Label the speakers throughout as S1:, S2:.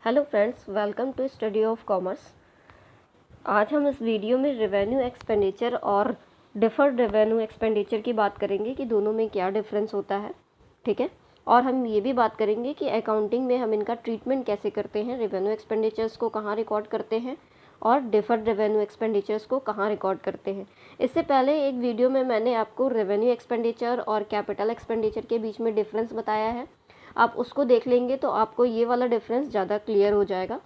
S1: Hello friends, welcome to study of commerce. आज हम इस वीडियो में रेवेन्यू एक्सपेंडिचर और डिफर्ड रेवेन्यू एक्सपेंडिचर की बात करेंगे कि दोनों में क्या डिफरेंस होता है। ठीक है, और हम ये भी बात करेंगे कि अकाउंटिंग में हम इनका ट्रीटमेंट कैसे करते हैं, रेवेन्यू एक्सपेंडिचर्स को कहाँ रिकॉर्ड करते हैं और डिफर्ड रेवेन्यू एक्सपेंडिचर्स को कहाँ रिकॉर्ड करते हैं। इससे पहले एक वीडियो में मैंने आपको रेवेन्यू एक्सपेंडिचर और कैपिटल एक्सपेंडिचर के बीच में डिफरेंस बताया है। आप उसको देख लेंगे तो आपको ये वाला डिफरेंस ज़्यादा क्लियर हो जाएगा,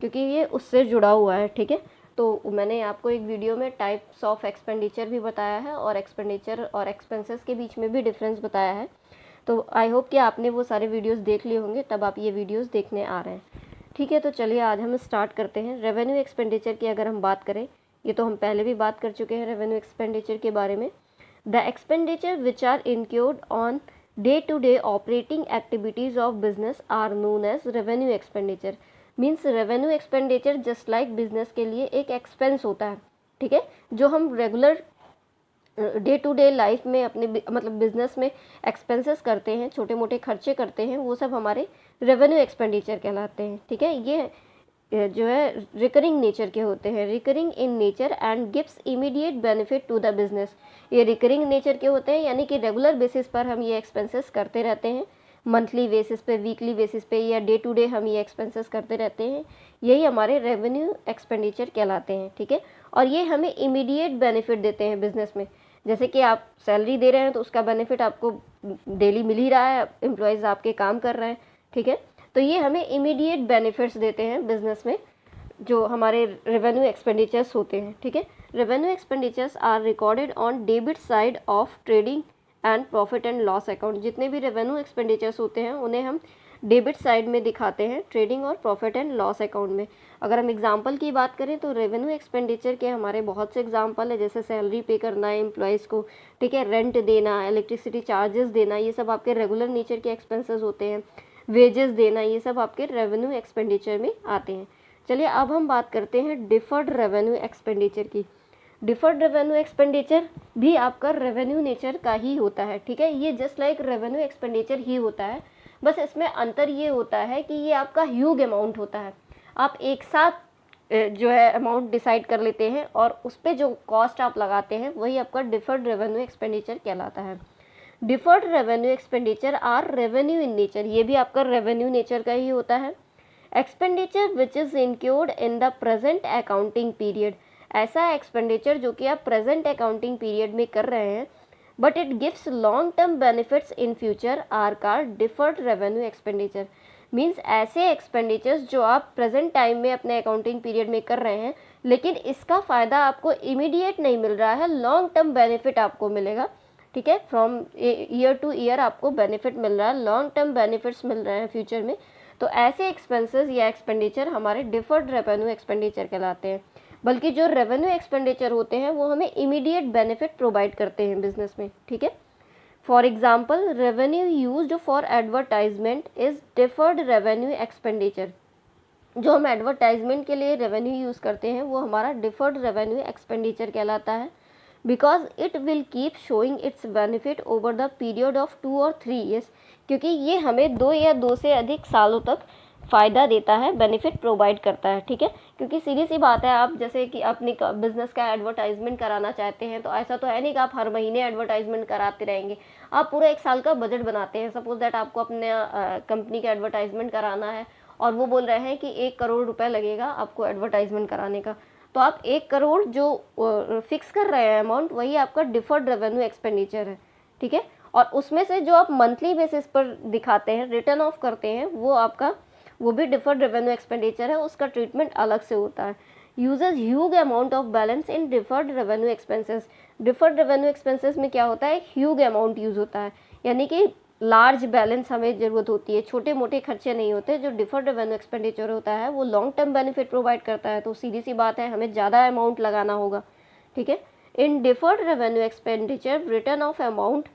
S1: क्योंकि ये उससे जुड़ा हुआ है। ठीक है, तो मैंने आपको एक वीडियो में टाइप्स ऑफ एक्सपेंडिचर भी बताया है और एक्सपेंडिचर और एक्सपेंसेस के बीच में भी डिफरेंस बताया है। तो आई होप कि आपने वो सारे वीडियोस देख लिए होंगे, तब आप ये वीडियोस देखने आ रहे हैं। ठीक है, तो चलिए आज हम स्टार्ट करते हैं। रेवेन्यू एक्सपेंडिचर की अगर हम बात करें, ये तो हम पहले भी बात कर चुके हैं रेवेन्यू एक्सपेंडिचर के बारे में। The expenditure which are incurred on day-to-day operating activities of business are known as revenue expenditure। Means revenue expenditure just like business के लिए एक एक्सपेंस होता है। ठीक है, जो हम regular day to day life में अपने मतलब बिजनेस में एक्सपेंसेस करते हैं, छोटे मोटे खर्चे करते हैं, वो सब हमारे रेवेन्यू एक्सपेंडिचर कहलाते हैं। ठीक है, ये जो है रिकरिंग नेचर के होते हैं, recurring in nature and gives immediate benefit to the business. ये रिकरिंग नेचर के होते हैं, यानी कि रेगुलर बेसिस पर हम ये एक्सपेंसेस करते रहते हैं, मंथली बेसिस पे, वीकली बेसिस पे या डे टू डे हम ये एक्सपेंसेस करते रहते हैं। यही हमारे रेवेन्यू एक्सपेंडिचर कहलाते हैं। ठीक है, और ये हमें इमीडिएट बेनिफिट देते हैं बिजनेस में। जैसे कि आप सैलरी दे रहे हैं तो उसका बेनिफिट आपको डेली मिल ही रहा है, एम्प्लॉयज़ आपके काम कर रहे हैं। ठीक है, तो ये हमें इमीडिएट बेनिफिट्स देते हैं बिजनेस में, जो हमारे रेवेन्यू एक्सपेंडिचर्स होते हैं। ठीक है, revenue expenditures are recorded on debit side of trading and profit and loss account. जितने भी रेवेन्यू एक्सपेंडिचर्स होते हैं उन्हें हम डेबिट साइड में दिखाते हैं, ट्रेडिंग और प्रॉफिट एंड लॉस अकाउंट में। अगर हम एग्जांपल की बात करें तो रेवेन्यू एक्सपेंडिचर के हमारे बहुत से एग्जांपल है, जैसे सैलरी पे करना है एम्प्लॉयज़ को, ठीक है, रेंट देना, इलेक्ट्रिसिटी चार्जेस देना, ये सब आपके रेगुलर नेचर के एक्सपेंसेस होते हैं। वेजेस देना, ये सब आपके रेवेन्यू एक्सपेंडिचर में आते हैं। चलिए अब हम बात करते हैं डिफर्ड रेवेन्यू एक्सपेंडिचर की। डिफर्ड रेवेन्यू एक्सपेंडिचर भी आपका रेवेन्यू नेचर का ही होता है। ठीक है, ये जस्ट लाइक रेवेन्यू एक्सपेंडिचर ही होता है, बस इसमें अंतर ये होता है कि ये आपका ह्यूज अमाउंट होता है। आप एक साथ जो है अमाउंट डिसाइड कर लेते हैं और उस पर जो कॉस्ट आप लगाते हैं वही आपका डिफर्ड रेवेन्यू एक्सपेंडिचर कहलाता है। Deferred revenue expenditure are revenue in nature, ये भी आपका रेवेन्यू नेचर का ही होता है। Expenditure which is incurred in the present accounting period, ऐसा एक्सपेंडिचर जो कि आप प्रेजेंट अकाउंटिंग पीरियड में कर रहे हैं but it gives long term benefits in future are called deferred revenue expenditure. Means ऐसे एक्सपेंडिचर्स जो आप प्रेजेंट टाइम में अपने अकाउंटिंग पीरियड में कर रहे हैं, लेकिन इसका फ़ायदा आपको इमीडिएट नहीं मिल रहा है, लॉन्ग टर्म बेनिफिट आपको मिलेगा। ठीक है, फ्रॉम ईयर टू ईयर आपको बेनिफिट मिल रहा है, लॉन्ग टर्म बेनिफिट्स मिल रहे हैं फ्यूचर में। तो ऐसे एक्सपेंसेस या एक्सपेंडिचर हमारे डिफर्ड रेवेन्यू एक्सपेंडिचर कहलाते हैं। बल्कि जो रेवेन्यू एक्सपेंडिचर होते हैं वो हमें इमीडिएट बेनिफिट प्रोवाइड करते हैं बिजनेस में। ठीक है, for example revenue used for advertisement is deferred revenue expenditure. जो हम एडवर्टाइजमेंट के लिए रेवेन्यू यूज़ करते हैं वो हमारा डिफर्ड रेवेन्यू एक्सपेंडिचर कहलाता है, because it will keep showing it's benefit over the period of 2 और 3 ईयर्स, क्योंकि ये हमें 2 या 2 से अधिक सालों तक फ़ायदा देता है, बेनिफिट प्रोवाइड करता है। ठीक है, क्योंकि सीधी सी बात है, आप जैसे कि अपनी बिज़नेस का एडवर्टाइजमेंट कराना चाहते हैं तो ऐसा तो है नहीं कि आप हर महीने एडवर्टाइजमेंट कराते रहेंगे। आप पूरा 1 साल का बजट बनाते हैं। सपोज दैट आपको अपने कंपनी का एडवर्टाइजमेंट कराना है और वो बोल रहे हैं कि 1 करोड़ रुपए लगेगा आपको एडवर्टाइजमेंट कराने का, तो आप 1 करोड़ जो फिक्स कर रहे हैं अमाउंट, वही आपका डिफर्ड रेवेन्यू एक्सपेंडिचर है। ठीक है, और उसमें से जो आप मंथली बेसिस पर दिखाते हैं, रिटर्न ऑफ करते हैं, वो भी डिफर्ड रेवेन्यू एक्सपेंडिचर है, उसका ट्रीटमेंट अलग से होता है। Uses huge amount of balance in deferred revenue expenses. Deferred revenue expenses में क्या होता है, ह्यूज अमाउंट यूज़ होता है, यानी कि लार्ज बैलेंस हमें ज़रूरत होती है, छोटे मोटे खर्चे नहीं होते। जो डिफर्ड रेवेन्यू एक्सपेंडिचर होता है वो लॉन्ग टर्म बेनिफिट प्रोवाइड करता है, तो सीधी सी बात है हमें ज़्यादा अमाउंट लगाना होगा। ठीक है, in deferred revenue expenditure written off amount,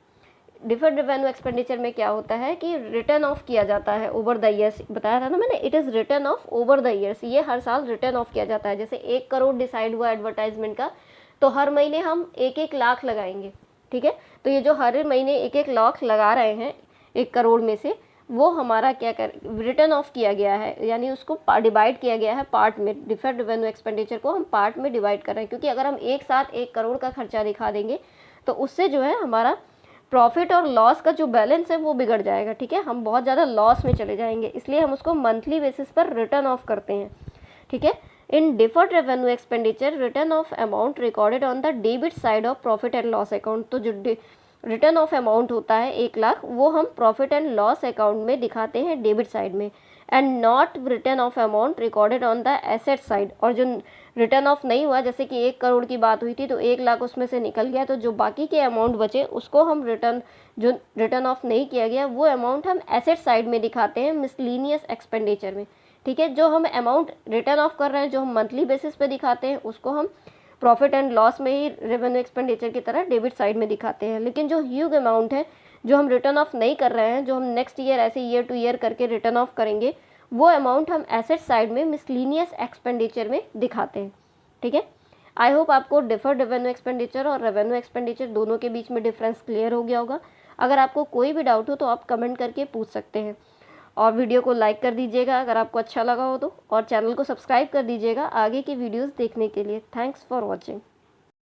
S1: deferred revenue expenditure में क्या होता है कि रिटर्न ऑफ किया जाता है ओवर द ईयर्स। बताया था ना मैंने, it is return of over the years, ये हर साल रिटर्न ऑफ किया जाता है। जैसे 1 करोड़ डिसाइड हुआ एडवर्टाइजमेंट का, तो हर महीने हम 1-1 लाख लगाएंगे। ठीक है, तो ये जो हर महीने 1-1 लाख लगा रहे हैं 1 करोड़ में से, वो हमारा क्या कर रिटर्न ऑफ किया गया है, यानी उसको डिवाइड किया गया है पार्ट में। डिफर्ड रेवेन्यू एक्सपेंडिचर को हम पार्ट में डिवाइड कर रहे हैं, क्योंकि अगर हम एक साथ 1 करोड़ का खर्चा दिखा देंगे तो उससे जो है हमारा प्रॉफिट और लॉस का जो बैलेंस है वो बिगड़ जाएगा, ठीक है, हम बहुत ज़्यादा लॉस में चले जाएंगे, इसलिए हम उसको मंथली बेसिस पर रिटर्न ऑफ करते हैं, ठीक है। In deferred revenue expenditure written off amount recorded on the debit side of profit and loss account. तो जो रिटर्न ऑफ अमाउंट होता है 1 लाख, वो हम प्रॉफिट एंड लॉस अकाउंट में दिखाते हैं डेबिट साइड में, and not return off amount recorded on the asset side. और जो रिटर्न ऑफ नहीं हुआ, जैसे कि 1 करोड़ की बात हुई थी तो 1 लाख उसमें से निकल गया, तो जो बाकी के अमाउंट बचे उसको हम जो रिटर्न ऑफ नहीं किया गया वो अमाउंट हम एसेट साइड में दिखाते हैं मिसलिनियस एक्सपेंडिचर में, ठीक है। जो हम अमाउंट रिटर्न ऑफ कर रहे हैं, जो हम मंथली बेसिस पे दिखाते हैं, उसको हम प्रॉफिट एंड लॉस में ही रेवेन्यू एक्सपेंडिचर की तरह डेबिट साइड में दिखाते हैं। लेकिन जो ह्यूज अमाउंट है जो हम रिटर्न ऑफ नहीं कर रहे हैं, जो हम नेक्स्ट ईयर ऐसे ईयर टू ईयर करके रिटर्न ऑफ करेंगे, वो अमाउंट हम एसेट साइड में मिसलिनियस एक्सपेंडिचर में दिखाते हैं, ठीक है। आई होप आपको डिफर्ड रेवेन्यू एक्सपेंडिचर और रेवेन्यू एक्सपेंडिचर दोनों के बीच में डिफरेंस क्लियर हो गया होगा। अगर आपको कोई भी डाउट हो तो आप कमेंट करके पूछ सकते हैं, और वीडियो को लाइक कर दीजिएगा अगर आपको अच्छा लगा हो तो, और चैनल को सब्सक्राइब कर दीजिएगा आगे की वीडियोस देखने के लिए। Thanks for watching.